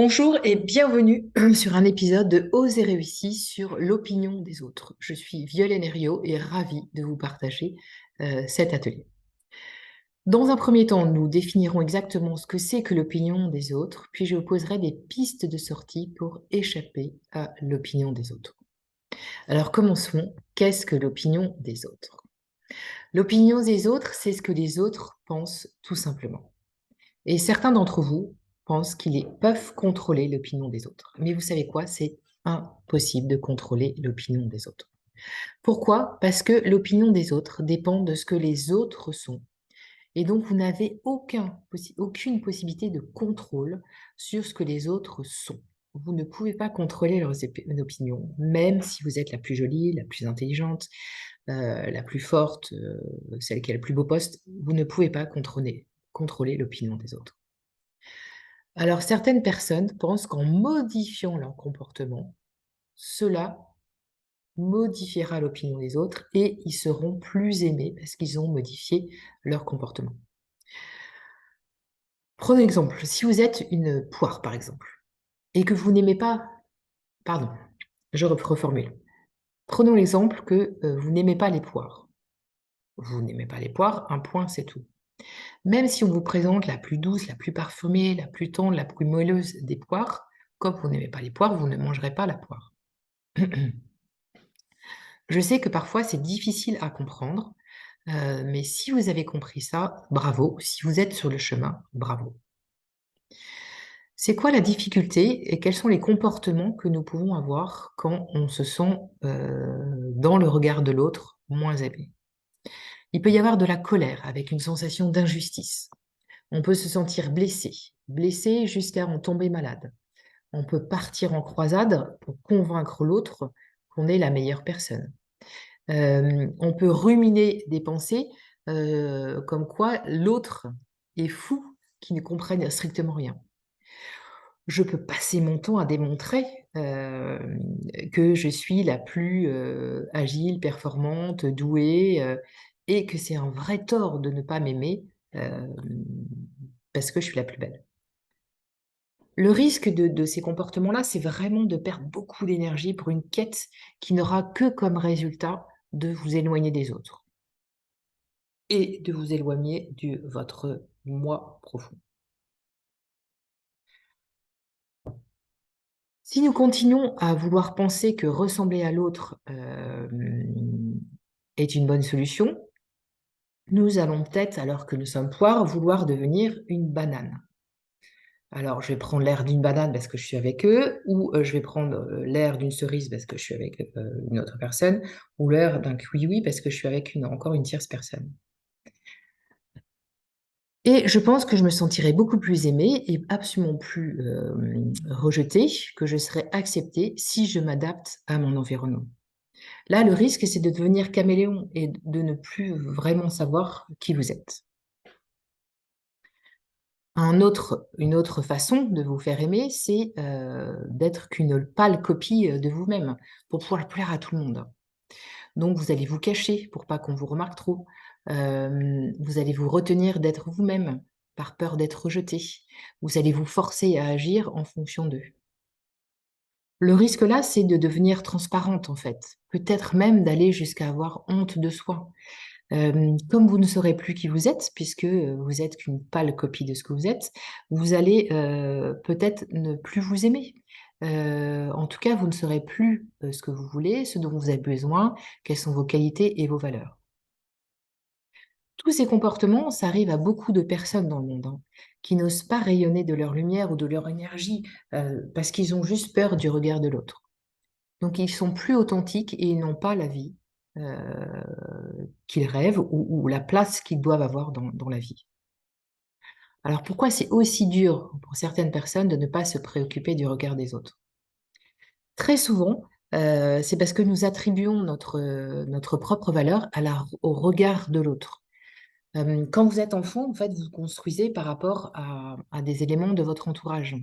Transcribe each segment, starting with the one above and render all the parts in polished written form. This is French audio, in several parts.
Bonjour et bienvenue sur un épisode de Oser réussi sur l'opinion des autres. Je suis Violaine Herriot et ravie de vous partager cet atelier. Dans un premier temps, nous définirons exactement ce que c'est que l'opinion des autres, puis je vous poserai des pistes de sortie pour échapper à l'opinion des autres. Alors commençons. Qu'est-ce que l'opinion des autres? L'opinion des autres, c'est ce que les autres pensent tout simplement. Et certains d'entre vous pensent qu'ils peuvent contrôler l'opinion des autres. Mais vous savez quoi? C'est impossible de contrôler l'opinion des autres. Pourquoi? Parce que l'opinion des autres dépend de ce que les autres sont. Et donc, vous n'avez aucune possibilité de contrôle sur ce que les autres sont. Vous ne pouvez pas contrôler leurs opinions, même si vous êtes la plus jolie, la plus intelligente, la plus forte, celle qui a le plus beau poste. Vous ne pouvez pas contrôler l'opinion des autres. Alors, certaines personnes pensent qu'en modifiant leur comportement, cela modifiera l'opinion des autres et ils seront plus aimés parce qu'ils ont modifié leur comportement. Prenons l'exemple, si vous êtes une poire, par exemple, et que vous n'aimez pas... Pardon, je reformule. Prenons l'exemple que vous n'aimez pas les poires. Vous n'aimez pas les poires, un point, c'est tout. Même si on vous présente la plus douce, la plus parfumée, la plus tendre, la plus moelleuse des poires, comme vous n'aimez pas les poires, vous ne mangerez pas la poire. Je sais que parfois c'est difficile à comprendre, mais si vous avez compris ça, bravo. Si vous êtes sur le chemin, bravo. C'est quoi la difficulté et quels sont les comportements que nous pouvons avoir quand on se sent dans le regard de l'autre moins aimé? Il peut y avoir de la colère avec une sensation d'injustice. On peut se sentir blessé, blessé jusqu'à en tomber malade. On peut partir en croisade pour convaincre l'autre qu'on est la meilleure personne. On peut ruminer des pensées comme quoi l'autre est fou, qui ne comprenne strictement rien. Je peux passer mon temps à démontrer que je suis la plus agile, performante, douée, et que c'est un vrai tort de ne pas m'aimer euh, parce que je suis la plus belle. Le risque de ces comportements-là, c'est vraiment de perdre beaucoup d'énergie pour une quête qui n'aura que comme résultat de vous éloigner des autres et de vous éloigner de votre moi profond. Si nous continuons à vouloir penser que ressembler à l'autre est une bonne solution, nous allons peut-être, alors que nous sommes poires, vouloir devenir une banane. Alors, je vais prendre l'air d'une banane parce que je suis avec eux, ou je vais prendre l'air d'une cerise parce que je suis avec une autre personne, ou l'air d'un kiwi parce que je suis avec encore une tierce personne. Et je pense que je me sentirais beaucoup plus aimée et absolument plus rejetée, que je serais acceptée si je m'adapte à mon environnement. Là, le risque, c'est de devenir caméléon et de ne plus vraiment savoir qui vous êtes. Une autre façon de vous faire aimer, c'est d'être qu'une pâle copie de vous-même pour pouvoir plaire à tout le monde. Donc, vous allez vous cacher pour pas qu'on vous remarque trop. Vous allez vous retenir d'être vous-même par peur d'être rejeté. Vous allez vous forcer à agir en fonction d'eux. Le risque là, c'est de devenir transparente en fait. Peut-être même d'aller jusqu'à avoir honte de soi. Comme vous ne saurez plus qui vous êtes, puisque vous êtes qu'une pâle copie de ce que vous êtes, vous allez peut-être ne plus vous aimer. En tout cas, vous ne saurez plus ce que vous voulez, ce dont vous avez besoin, quelles sont vos qualités et vos valeurs. Tous ces comportements, ça arrive à beaucoup de personnes dans le monde, hein, qui n'osent pas rayonner de leur lumière ou de leur énergie parce qu'ils ont juste peur du regard de l'autre. Donc, ils sont plus authentiques et ils n'ont pas la vie euh, qu'ils rêvent ou la place qu'ils doivent avoir dans la vie. Alors, pourquoi c'est aussi dur pour certaines personnes de ne pas se préoccuper du regard des autres? Très souvent, c'est parce que nous attribuons notre propre valeur au regard de l'autre. Quand vous êtes enfant, en fait, vous construisez par rapport à des éléments de votre entourage.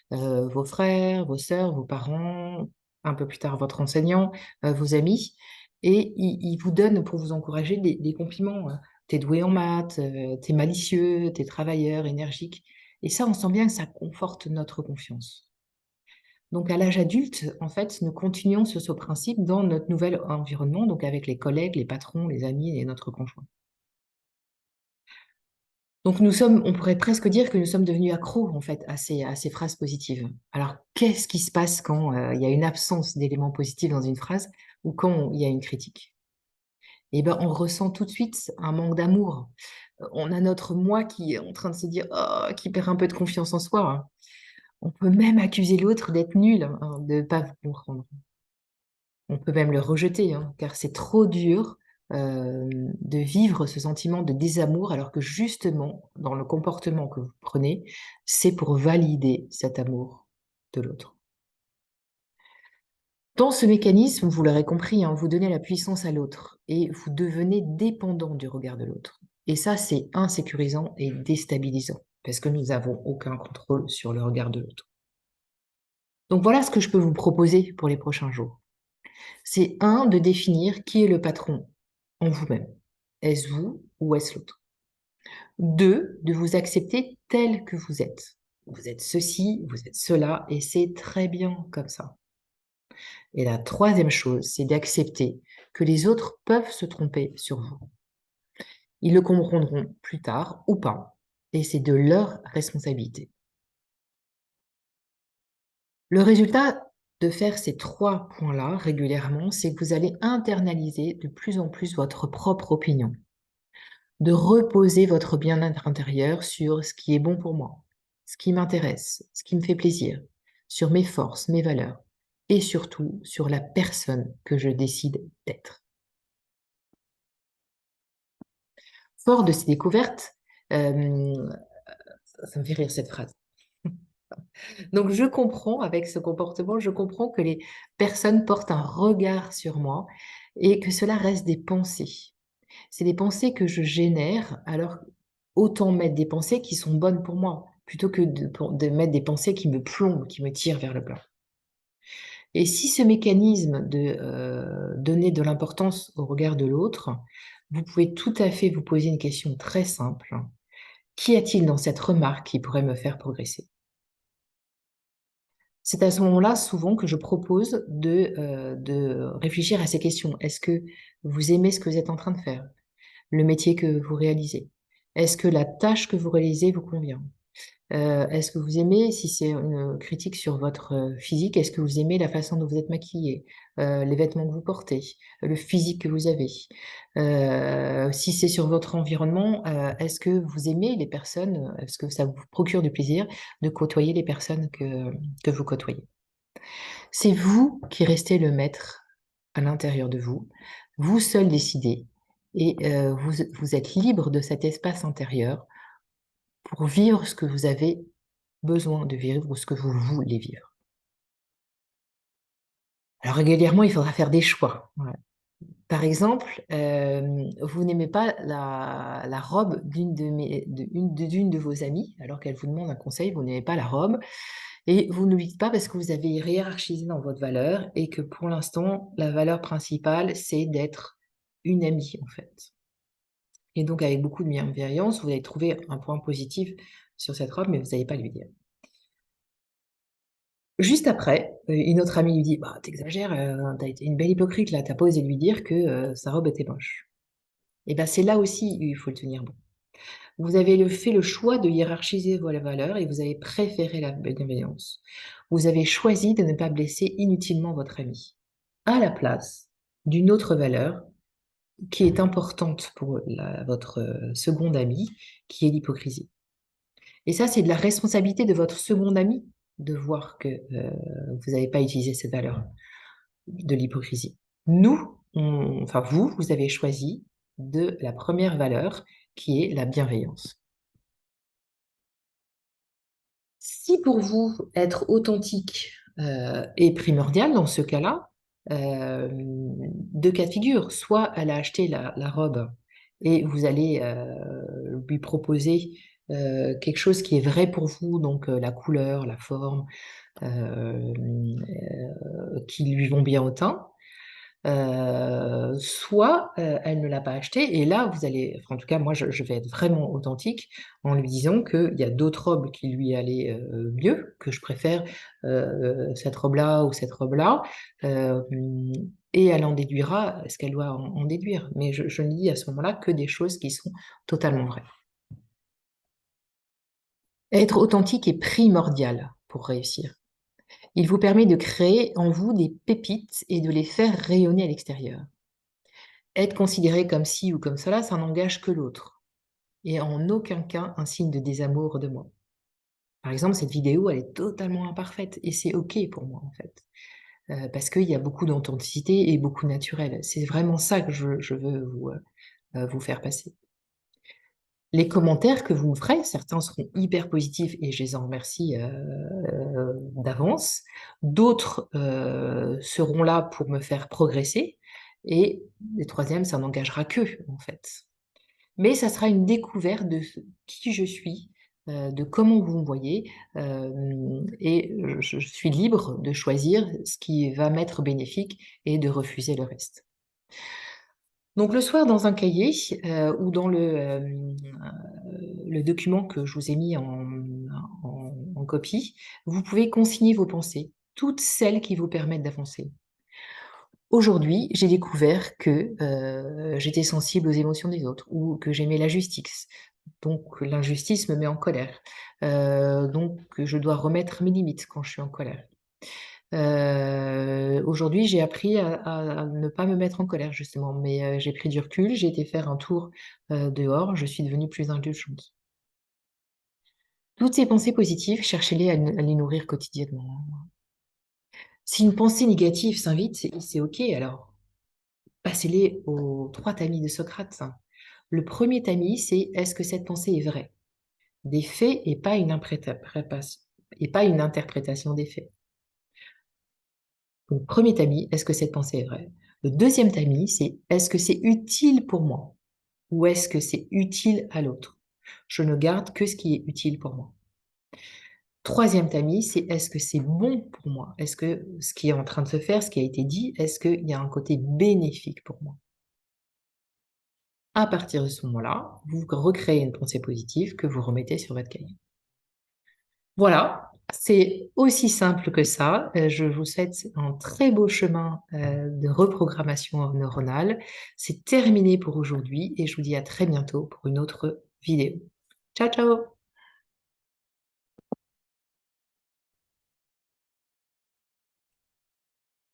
Vos frères, vos sœurs, vos parents, un peu plus tard votre enseignant, vos amis. Et ils vous donnent, pour vous encourager, des compliments. T'es doué en maths, t'es malicieux, t'es travailleur, énergique. Et ça, on sent bien que ça conforte notre confiance. Donc, à l'âge adulte, en fait, nous continuons sur ce principe dans notre nouvel environnement, donc avec les collègues, les patrons, les amis et notre conjoint. Donc, on pourrait presque dire que nous sommes devenus accros, en fait, à ces phrases positives. Alors, qu'est-ce qui se passe quand il y a une absence d'éléments positifs dans une phrase ou quand il y a une critique? Eh ben, on ressent tout de suite un manque d'amour. On a notre moi qui est en train de se dire, oh, qui perd un peu de confiance en soi, hein. On peut même accuser l'autre d'être nul, hein, de ne pas vous comprendre. On peut même le rejeter, hein, car c'est trop dur de vivre ce sentiment de désamour, alors que justement, dans le comportement que vous prenez, c'est pour valider cet amour de l'autre. Dans ce mécanisme, vous l'aurez compris, hein, vous donnez la puissance à l'autre et vous devenez dépendant du regard de l'autre. Et ça, c'est insécurisant et déstabilisant, parce que nous n'avons aucun contrôle sur le regard de l'autre. Donc voilà ce que je peux vous proposer pour les prochains jours. C'est un, de définir qui est le patron en vous-même. Est-ce vous ou est-ce l'autre? Deux, de vous accepter tel que vous êtes. Vous êtes ceci, vous êtes cela, et c'est très bien comme ça. Et la troisième chose, c'est d'accepter que les autres peuvent se tromper sur vous. Ils le comprendront plus tard ou pas, et c'est de leur responsabilité. Le résultat de faire ces 3 points-là régulièrement, c'est que vous allez internaliser de plus en plus votre propre opinion, de reposer votre bien-être intérieur sur ce qui est bon pour moi, ce qui m'intéresse, ce qui me fait plaisir, sur mes forces, mes valeurs et surtout sur la personne que je décide d'être. Fort de ces découvertes, ça me fait rire cette phrase. Donc je comprends avec ce comportement, je comprends que les personnes portent un regard sur moi et que cela reste des pensées. C'est des pensées que je génère, alors autant mettre des pensées qui sont bonnes pour moi, plutôt que de mettre des pensées qui me plombent, qui me tirent vers le bas. Et si ce mécanisme de donner de l'importance au regard de l'autre, vous pouvez tout à fait vous poser une question très simple. Qu'y a-t-il dans cette remarque qui pourrait me faire progresser? C'est à ce moment-là, souvent, que je propose de réfléchir à ces questions. Est-ce que vous aimez ce que vous êtes en train de faire? Le métier que vous réalisez? Est-ce que la tâche que vous réalisez vous convient? Est-ce que vous aimez, si c'est une critique sur votre, physique, est-ce que vous aimez la façon dont vous êtes maquillée? Les vêtements que vous portez? Le physique que vous avez? Si c'est sur votre environnement, est-ce que vous aimez les personnes, est-ce que ça vous procure du plaisir de côtoyer les personnes que vous côtoyez? C'est vous qui restez le maître à l'intérieur de vous. Vous seul décidez et vous êtes libre de cet espace intérieur pour vivre ce que vous avez besoin de vivre ou ce que vous voulez vivre. Alors régulièrement, il faudra faire des choix. Voilà. Par exemple, vous n'aimez pas la robe d'une de vos amies, alors qu'elle vous demande un conseil, vous n'aimez pas la robe et vous ne lui dites pas parce que vous avez hiérarchisé dans votre valeur et que pour l'instant, la valeur principale, c'est d'être une amie, en fait. Et donc avec beaucoup de bienveillance, vous allez trouver un point positif sur cette robe, mais vous n'allez pas lui dire. Juste après, une autre amie lui dit: «Bah, tu exagères, tu été une belle hypocrite là, tu pas osé lui dire que, sa robe était moche». Et bah, c'est là aussi où il faut le tenir bon. Vous avez fait le choix de hiérarchiser vos valeurs et vous avez préféré la bienveillance. Vous avez choisi de ne pas blesser inutilement votre ami, à la place d'une autre valeur qui est importante pour votre, seconde amie, qui est l'hypocrisie. Et ça, c'est de la responsabilité de votre seconde amie de voir que, vous n'avez pas utilisé cette valeur. De l'hypocrisie. Vous avez choisi de la première valeur qui est la bienveillance. Si pour vous, être authentique, est primordial dans ce cas-là, 2 cas de figure. Soit elle a acheté la robe et vous allez, lui proposer, quelque chose qui est vrai pour vous, donc la couleur, la forme, qui lui vont bien au teint. soit, elle ne l'a pas acheté et là, vous allez enfin, en tout cas, moi, je vais être vraiment authentique en lui disant qu'il y a d'autres robes qui lui allaient, mieux, que je préfère, cette robe-là ou cette robe-là, hem et elle en déduira ce qu'elle doit en déduire. Mais je ne dis à ce moment-là que des choses qui sont totalement vraies. Être authentique est primordial pour réussir. Il vous permet de créer en vous des pépites et de les faire rayonner à l'extérieur. Être considéré comme ci ou comme cela, ça n'engage que l'autre et en aucun cas un signe de désamour de moi. Par exemple, cette vidéo, elle est totalement imparfaite et c'est OK pour moi, en fait, parce qu'il y a beaucoup d'authenticité et beaucoup de naturel. C'est vraiment ça que je veux vous faire passer. Les commentaires que vous me ferez, certains seront hyper positifs et je les en remercie, d'avance. D'autres, seront là pour me faire progresser et les troisièmes, ça n'engagera qu'eux, en fait. Mais ça sera une découverte de qui je suis, de comment vous me voyez, et je suis libre de choisir ce qui va m'être bénéfique et de refuser le reste. Donc le soir dans un cahier, ou dans le document que je vous ai mis en copie, vous pouvez consigner vos pensées, toutes celles qui vous permettent d'avancer. Aujourd'hui, j'ai découvert que, j'étais sensible aux émotions des autres ou que j'aimais la justice. Donc l'injustice me met en colère. Donc je dois remettre mes limites quand je suis en colère. Aujourd'hui, j'ai appris à ne pas me mettre en colère justement, mais j'ai pris du recul, j'ai été faire un tour, dehors, je suis devenue plus indulgente. Toutes ces pensées positives, cherchez-les à les nourrir quotidiennement. Si une pensée négative s'invite, c'est OK alors, passez-les aux 3 tamis de Socrate. Le premier tamis, c'est: «Est-ce que cette pensée est vraie?» Des faits et pas une interprétation des faits. Donc premier tamis, est-ce que cette pensée est vraie? Le deuxième tamis, c'est: «Est-ce que c'est utile pour moi? Ou est-ce que c'est utile à l'autre?» Je ne garde que ce qui est utile pour moi. Troisième tamis, c'est: «Est-ce que c'est bon pour moi? Est-ce que ce qui est en train de se faire, ce qui a été dit, est-ce qu'il y a un côté bénéfique pour moi?» À partir de ce moment-là, vous recréez une pensée positive que vous remettez sur votre cahier. Voilà, c'est aussi simple que ça. Je vous souhaite un très beau chemin, de reprogrammation neuronale. C'est terminé pour aujourd'hui et je vous dis à très bientôt pour une autre vidéo. Ciao, ciao!